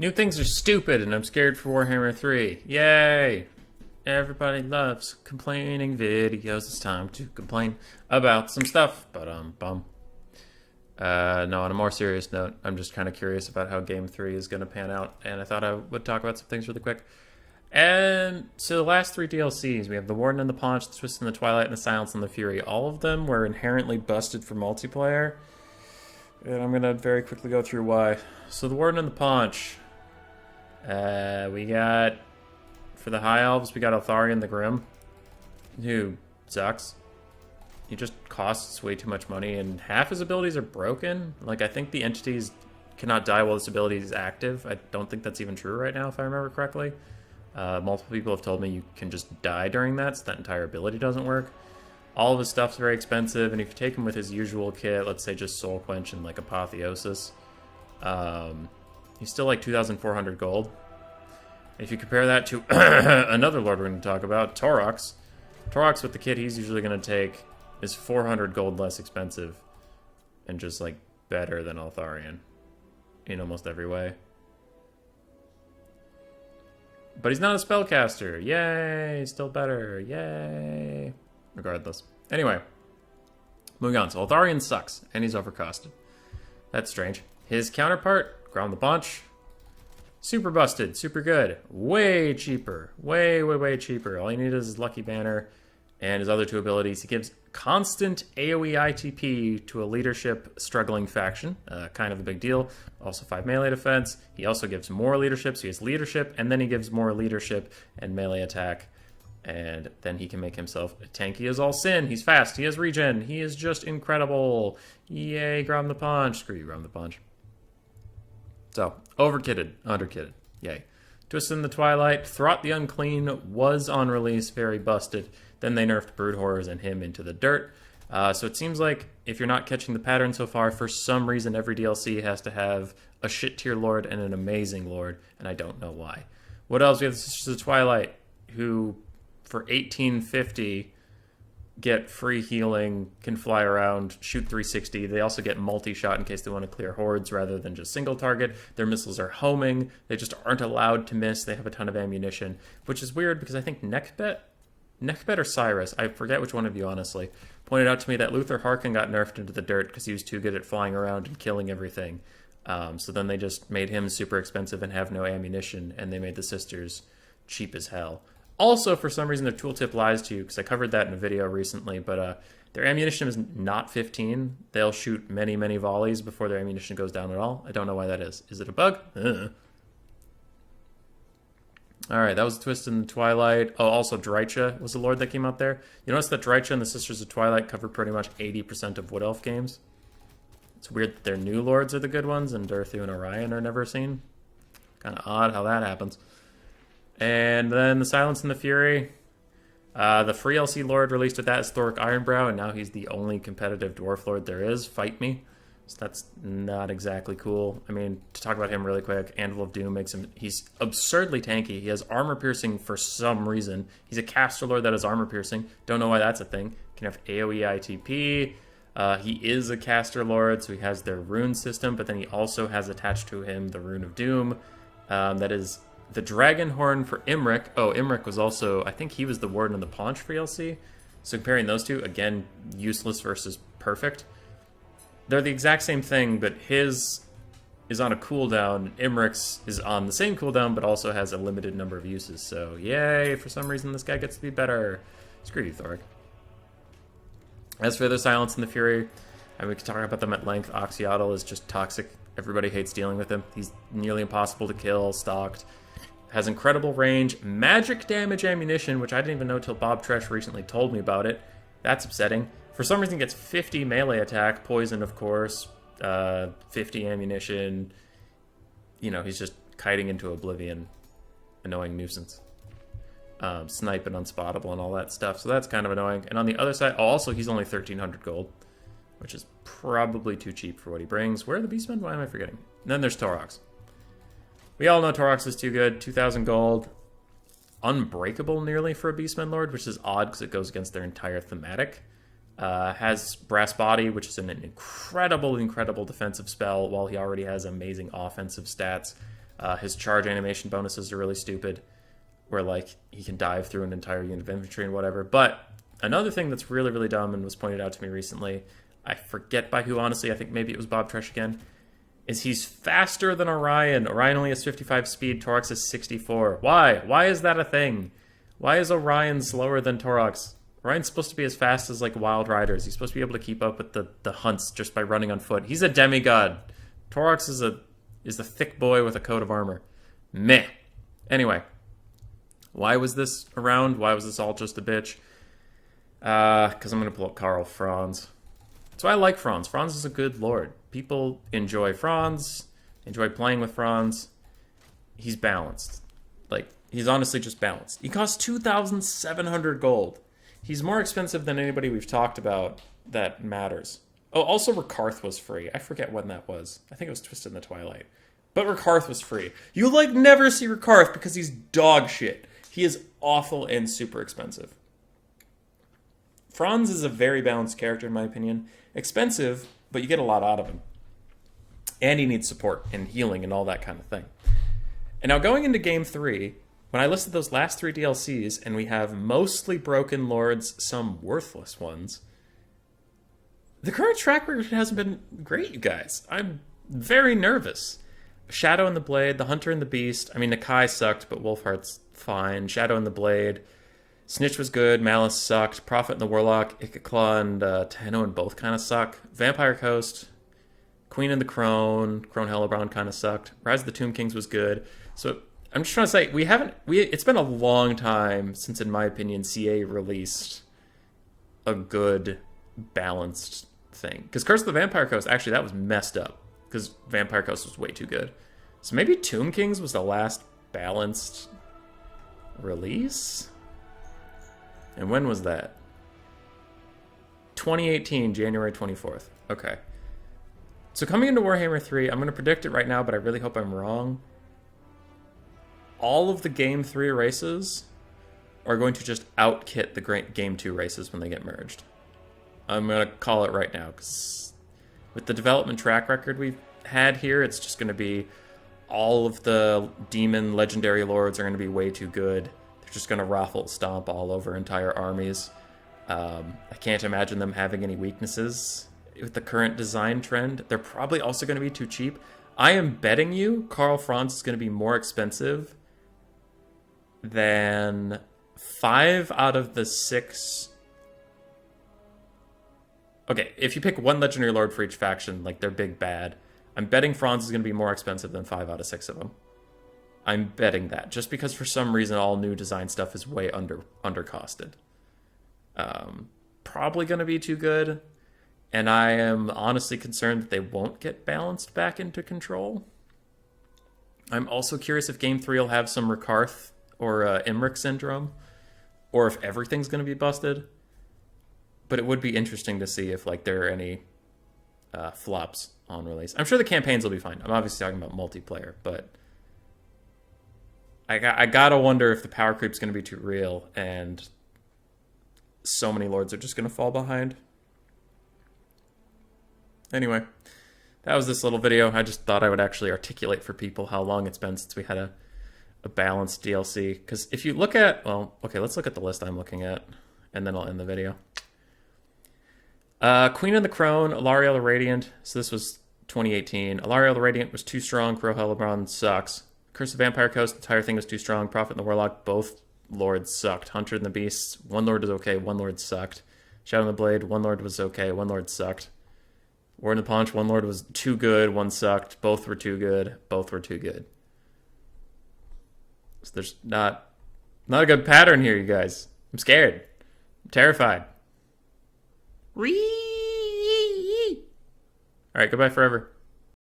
New things are stupid, and I'm scared for Warhammer 3. Yay! Everybody loves complaining videos. It's time to complain about some stuff. But bum. No, on a more serious note, I'm just kind of curious about how Game 3 is going to pan out, and I thought I would talk about some things really quick. And so the last three DLCs, we have the Warden and the Paunch, the Twist and the Twilight, and the Silence and the Fury. All of them were inherently busted for multiplayer, and I'm going to very quickly go through why. So the Warden and the Paunch, we got, for the High Elves, we got Eltharion the Grim, who sucks. He just costs way too much money, and half his abilities are broken. Like, I think the entities cannot die while this ability is active. I don't think that's even true right now, if I remember correctly. Multiple people have told me you can just die during that, so that entire ability doesn't work. All of his stuff's very expensive, and if you take him with his usual kit, let's say just Soul Quench and like Apotheosis, he's still like 2,400 gold. If you compare that to another lord we're going to talk about, Taurox. Taurox with the kit he's usually going to take is 400 gold less expensive and just like better than Eltharion in almost every way. But he's not a spellcaster. Yay! Still better. Yay! Regardless. Anyway. Moving on. So Eltharion sucks, and he's overcosted. That's strange. His counterpart, Grom the Paunch, super busted, super good. Way cheaper. Way cheaper. All you need is his Lucky Banner and his other two abilities. He gives constant AoE ITP to a leadership struggling faction. Kind of a big deal. Also 5 melee defense. He also gives more leadership, so he has leadership, and then he gives more leadership and melee attack. And then he can make himself tanky as all sin. He's fast. He has regen. He is just incredible. Yay, Grom the Paunch. Screw you, Grom the Paunch. So, overkitted, underkitted. Yay. Twist in the Twilight. Throt the Unclean was on release, very busted. Then they nerfed Brood Horrors and him into the dirt. So it seems like, if you're not catching the pattern so far, for some reason every DLC has to have a shit tier lord and an amazing lord, and I don't know why. What else? We have the Sisters of Twilight, who for 1850 get free healing, can fly around, shoot 360. They also get multi-shot in case they want to clear hordes rather than just single target. Their missiles are homing. They just aren't allowed to miss. They have a ton of ammunition, which is weird because I think Neckbet or Cyrus, I forget which one of you honestly, pointed out to me that Luther Harkin got nerfed into the dirt because he was too good at flying around and killing everything. So then they just made him super expensive and have no ammunition, and they made the sisters cheap as hell. Also, for some reason, their tooltip lies to you, because I covered that in a video recently, but their ammunition is not 15. They'll shoot many volleys before their ammunition goes down at all. I don't know why that is. Is it a bug? Alright, that was Twist in the Twilight. Oh, also Drycha was the lord that came out there. You notice that Drycha and the Sisters of Twilight cover pretty much 80% of Wood Elf games. It's weird that their new lords are the good ones and Durthu and Orion are never seen. Kind of odd how that happens. And then the Silence and the Fury. The free LC lord released with that is Thoric Ironbrow, and now he's the only competitive dwarf lord there is. Fight me. So that's not exactly cool. I mean, to talk about him really quick, Anvil of Doom makes him... He's absurdly tanky. He has armor piercing for some reason. He's a caster lord that has armor piercing. Don't know why that's a thing. Can have AoE ITP. He is a caster lord, so he has their rune system, but then he also has attached to him the Rune of Doom. That is the Dragon Horn for Imric. Oh, Imric was also... I think he was the Warden of the Paunch for ELC. So comparing those two, again, useless versus perfect. They're the exact same thing, but his is on a cooldown. Imric's is on the same cooldown, but also has a limited number of uses. So, yay, for some reason this guy gets to be better. Screw you, Thoric. As for the Silence and the Fury, I mean, we can talk about them at length. Oxyotl is just toxic. Everybody hates dealing with him. He's nearly impossible to kill, stalked. Has incredible range, magic damage ammunition, which I didn't even know till Bob Tresh recently told me about it. That's upsetting. For some reason, he gets 50 melee attack, poison, of course, 50 ammunition. You know, he's just kiting into oblivion. Annoying nuisance. Snipe and unspottable and all that stuff, so that's kind of annoying. And on the other side, also, he's only 1,300 gold, which is probably too cheap for what he brings. Where are the beastmen? Why am I forgetting? And then there's Taurox. We all know Taurox is too good. 2,000 gold. Unbreakable nearly for a beastman lord, which is odd because it goes against their entire thematic. Has Brass Body, which is an incredible defensive spell, while he already has amazing offensive stats. His charge animation bonuses are really stupid, where like he can dive through an entire unit of infantry and whatever. But another thing that's really, really dumb and was pointed out to me recently, I forget by who, honestly, I think maybe it was Bob Tresh again, is he's faster than Orion. Orion only has 55 speed, Torox has 64. Why? Why is that a thing? Why is Orion slower than Torox? Orion's supposed to be as fast as like Wild Riders. He's supposed to be able to keep up with the hunts just by running on foot. He's a demigod. Torox is a thick boy with a coat of armor. Meh. Anyway, why was this around? Why was this all just a bitch? Because I'm going to pull up Karl Franz. So I like Franz. Franz is a good lord. People enjoy Franz, enjoy playing with Franz. He's balanced. Like, he's honestly just balanced. He costs 2,700 gold. He's more expensive than anybody we've talked about that matters. Oh, also Rakarth was free. I forget when that was. I think it was Twisted in the Twilight. But Rakarth was free. You, like, never see Rakarth because he's dog shit. He is awful and super expensive. Franz is a very balanced character, in my opinion. Expensive, but you get a lot out of him. And he needs support and healing and all that kind of thing. And now going into Game 3, when I listed those last 3 DLCs, and we have mostly broken lords, some worthless ones, the current track record hasn't been great, you guys. I'm very nervous. Shadow and the Blade, the Hunter and the Beast. I mean, Nakai sucked, but Wolfheart's fine. Shadow and the Blade. Snitch was good. Malice sucked. Prophet and the Warlock. Ikaclaw and Tenno and both kind of suck. Vampire Coast. Queen and the Crone. Crone Hellebron kind of sucked. Rise of the Tomb Kings was good. So I'm just trying to say, it's been a long time since, in my opinion, CA released a good, balanced thing. Because Curse of the Vampire Coast, actually, that was messed up. Because Vampire Coast was way too good. So maybe Tomb Kings was the last balanced release? And when was that? 2018, January 24th. Okay. So coming into Warhammer 3, I'm going to predict it right now, but I really hope I'm wrong. All of the Game 3 races are going to just out-kit the Game 2 races when they get merged. I'm going to call it right now, because with the development track record we've had here, it's just going to be all of the demon legendary lords are going to be way too good. They're just going to raffle stomp all over entire armies. I can't imagine them having any weaknesses with the current design trend. They're probably also going to be too cheap. I am betting you Karl Franz is going to be more expensive than 5 out of the 6. Okay, if you pick one legendary lord for each faction, like they're big bad, I'm betting Franz is going to be more expensive than 5 out of 6 of them. I'm betting that, just because for some reason all new design stuff is way undercosted. Probably going to be too good, and I am honestly concerned that they won't get balanced back into control. I'm also curious if Game 3 will have some Rakarth or Imrik syndrome, or if everything's going to be busted. But it would be interesting to see if like there are any flops on release. I'm sure the campaigns will be fine. I'm obviously talking about multiplayer, but I gotta wonder if the power creep's going to be too real and so many lords are just going to fall behind. Anyway, that was this little video. I just thought I would actually articulate for people how long it's been since we had a balanced DLC. Because if you look at, well, okay, let's look at the list I'm looking at, and then I'll end the video. Queen of the Crone, Alarielle the Radiant. So this was 2018. Alarielle the Radiant was too strong. Crow Hellebron sucks. Curse of Vampire Coast, the entire thing was too strong. Prophet and the Warlock, both lords sucked. Hunter and the Beast, one lord was okay, one lord sucked. Shadow and the Blade, one lord was okay, one lord sucked. War in the Punch, one lord was too good, one sucked. Both were too good, both were too good. So there's not a good pattern here, you guys. I'm scared. I'm terrified. Alright, goodbye forever.